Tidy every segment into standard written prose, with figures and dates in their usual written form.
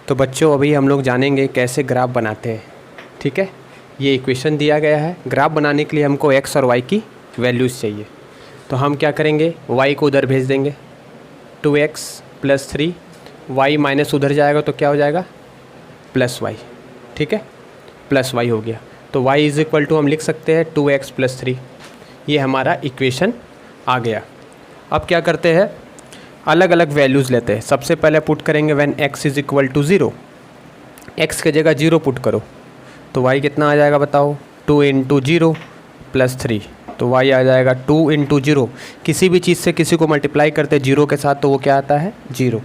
तो बच्चों अभी हम लोग जानेंगे कैसे ग्राफ बनाते हैं। ठीक है, ये इक्वेशन दिया गया है। ग्राफ बनाने के लिए हमको x और y की वैल्यूज़ चाहिए। तो हम क्या करेंगे, y को उधर भेज देंगे 2x + 3, y माइनस उधर जाएगा तो क्या हो जाएगा +y। ठीक है, +y हो गया। तो y = हम लिख सकते हैं 2x + 3। ये हमारा इक्वेशन आ गया। अब क्या करते हैं, अलग अलग वैल्यूज़ लेते हैं। सबसे पहले पुट करेंगे व्हेन x = 0, x की जगह 0 पुट करो तो y कितना आ जाएगा बताओ, 2 × 0 + 3, तो y आ जाएगा 2 × 0। किसी भी चीज़ से किसी को मल्टीप्लाई करते हैं 0 के साथ तो वो क्या आता है 0।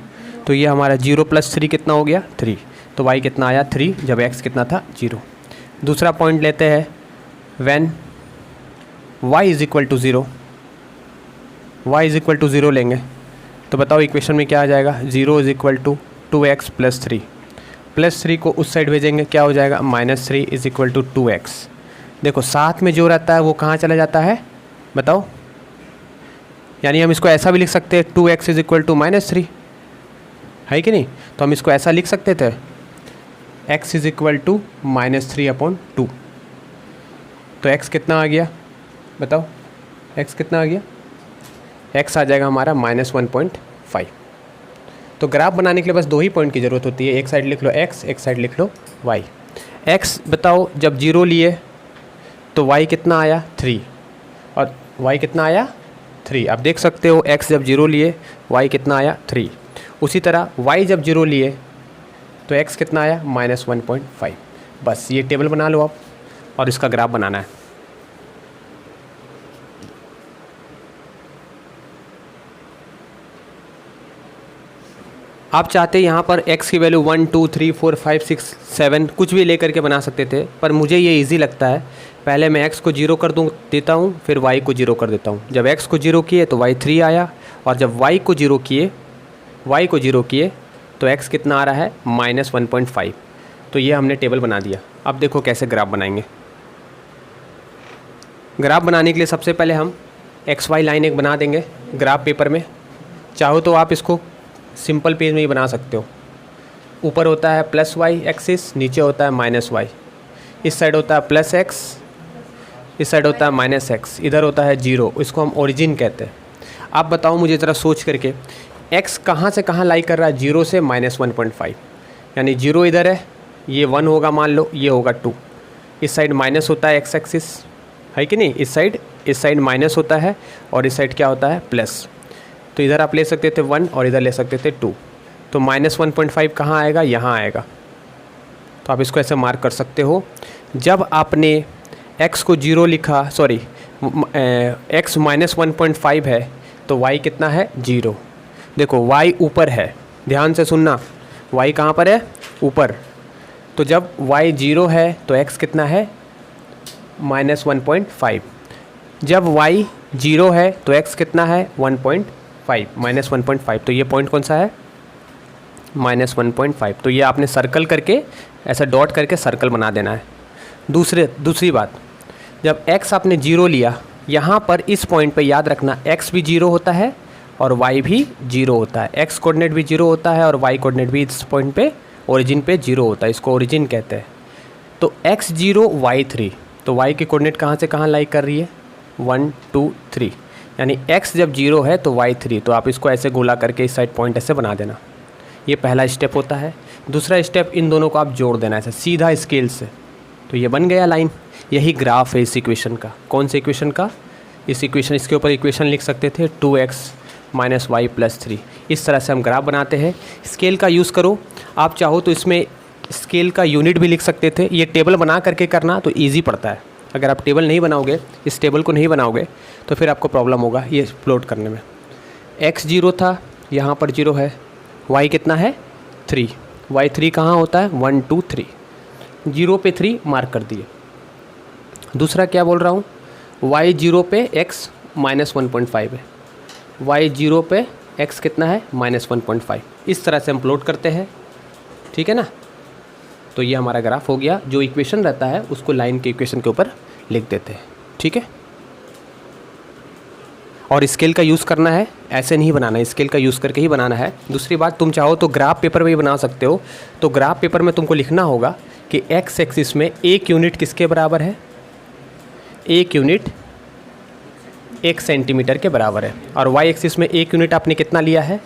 तो ये हमारा 0 + 3 कितना हो गया 3, तो y कितना आया 3 जब x कितना था 0। दूसरा पॉइंट लेते हैं व्हेन y = 0, y = 0 लेंगे तो बताओ इक्वेशन में क्या आ जाएगा, 0 = 2x + 3, +3 को उस साइड भेजेंगे क्या हो जाएगा -3 = 2x। देखो साथ में जो रहता है वो कहाँ चला जाता है बताओ, यानी हम इसको ऐसा भी लिख सकते हैं 2x = -3, है कि नहीं। तो हम इसको ऐसा लिख सकते थे x = -3/2। तो x कितना आ गया बताओ, x कितना आ गया, x आ जाएगा हमारा -1.5। तो ग्राफ बनाने के लिए बस 2 ही पॉइंट की ज़रूरत होती है, एक साइड लिख लो x, एक साइड लिख लो y। x बताओ जब 0 लिए तो y कितना आया 3 और y कितना आया 3। आप देख सकते हो x जब 0 लिए y कितना आया 3। उसी तरह y जब 0 लिए तो x कितना आया -1.5। बस ये टेबल बना लो आप और इसका ग्राफ बनाना है। आप चाहते यहाँ पर x की वैल्यू 1 2 3 4 5 6 7 कुछ भी लेकर के बना सकते थे, पर मुझे ये इजी लगता है। पहले मैं x को 0 कर देता हूँ, फिर y को 0 कर देता हूँ। जब x को 0 किए तो y 3 आया, और जब y को 0 किए तो x कितना आ रहा है -1.5। तो ये हमने टेबल बना दिया। अब देखो कैसे ग्राफ बनाएंगे। ग्राफ बनाने के लिए सबसे पहले हम XY लाइन एक बना देंगे ग्राफ पेपर में। चाहो तो आप इसको सिंपल पेज में ही बना सकते हो। ऊपर होता है +y एक्सिस, नीचे होता है -y, इस साइड होता है +x, इस साइड होता है -x, इधर होता है 0। इसको हम ओरिजिन कहते हैं। आप बताओ मुझे ज़रा सोच करके, x कहाँ से कहाँ लाई कर रहा है, 0 से -1.5, यानी 0 इधर है, ये 1 होगा मान लो, ये होगा 2। इस साइड माइनस होता है x एक्सिस, है कि नहीं, इस साइड माइनस होता है और इस साइड क्या होता है प्लस। तो इधर आप ले सकते थे 1 और इधर ले सकते थे 2। तो -1.5 कहाँ आएगा, यहाँ आएगा। तो आप इसको ऐसे मार्क कर सकते हो। जब आपने x को 0 लिखा, सॉरी x -1.5 है तो y कितना है 0। देखो y ऊपर है, ध्यान से सुनना, y कहाँ पर है ऊपर। तो जब y 0 है तो x कितना है -1.5। जब y 0 है तो x कितना है 1.5, -1.5। तो ये पॉइंट कौन सा है -1.5। तो ये आपने सर्कल करके ऐसा डॉट करके सर्कल बना देना है। दूसरी बात, जब x आपने 0 लिया, यहाँ पर इस पॉइंट पे याद रखना x भी 0 होता है और y भी 0 होता है। x कोऑर्डिनेट भी 0 होता है और y कोऑर्डिनेट भी इस पॉइंट पे ओरिजिन पे 0 होता है। इसको ओरिजिन कहते हैं। तो x 0 y 3, तो y की कोऑर्डिनेट कहाँ से कहाँ लाई कर रही है 1 2 3, यानी x जब 0 है तो y 3। तो आप इसको ऐसे गोला करके इस साइड पॉइंट ऐसे बना देना। ये पहला स्टेप होता है। दूसरा स्टेप, इन दोनों को आप जोड़ देना ऐसे सीधा स्केल से। तो ये बन गया लाइन। यही ग्राफ है इस इक्वेशन का। कौन से इक्वेशन का, इसके ऊपर इक्वेशन लिख सकते थे 2x - y + 3। इस तरह से हम ग्राफ बनाते हैं। स्केल का यूज़ करो, आप चाहो तो इसमें स्केल का यूनिट भी लिख सकते थे। ये टेबल बना करके करना तो ईजी पड़ता है। अगर आप टेबल नहीं बनाओगे, इस टेबल को नहीं बनाओगे तो फिर आपको प्रॉब्लम होगा ये प्लॉट करने में। x 0 था, यहाँ पर 0 है, y कितना है 3, y 3 कहाँ होता है 1 2 3, 0 पे 3 मार्क कर दिए। दूसरा क्या बोल रहा हूँ, y 0 पे x -1.5 है, y 0 पे x कितना है -1.5। इस तरह से हम प्लॉट करते हैं, ठीक है ना। तो ये हमारा ग्राफ हो गया। जो इक्वेशन रहता है उसको लाइन के इक्वेशन के ऊपर लिख देते हैं, ठीक है। और स्केल का यूज़ करना है, ऐसे नहीं बनाना है, स्केल का यूज़ करके ही बनाना है। दूसरी बात, तुम चाहो तो ग्राफ पेपर में भी बना सकते हो। तो ग्राफ पेपर में तुमको लिखना होगा कि एक्स एक्सिस में 1 यूनिट किसके बराबर है, 1 यूनिट 1 सेंटीमीटर के बराबर है, और वाई एक्सिस में 1 यूनिट आपने कितना लिया है,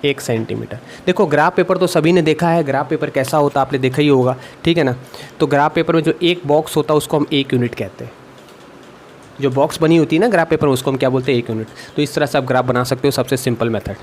1 सेंटीमीटर। देखो ग्राफ पेपर तो सभी ने देखा है, ग्राफ पेपर कैसा होता है आपने देखा ही होगा, ठीक है ना। तो ग्राफ पेपर में जो एक बॉक्स होता है उसको हम 1 यूनिट कहते हैं। जो बॉक्स बनी होती है ना ग्राफ पेपर में, उसको हम क्या बोलते हैं, 1 यूनिट। तो इस तरह से आप ग्राफ बना सकते हो, सबसे सिंपल मेथड।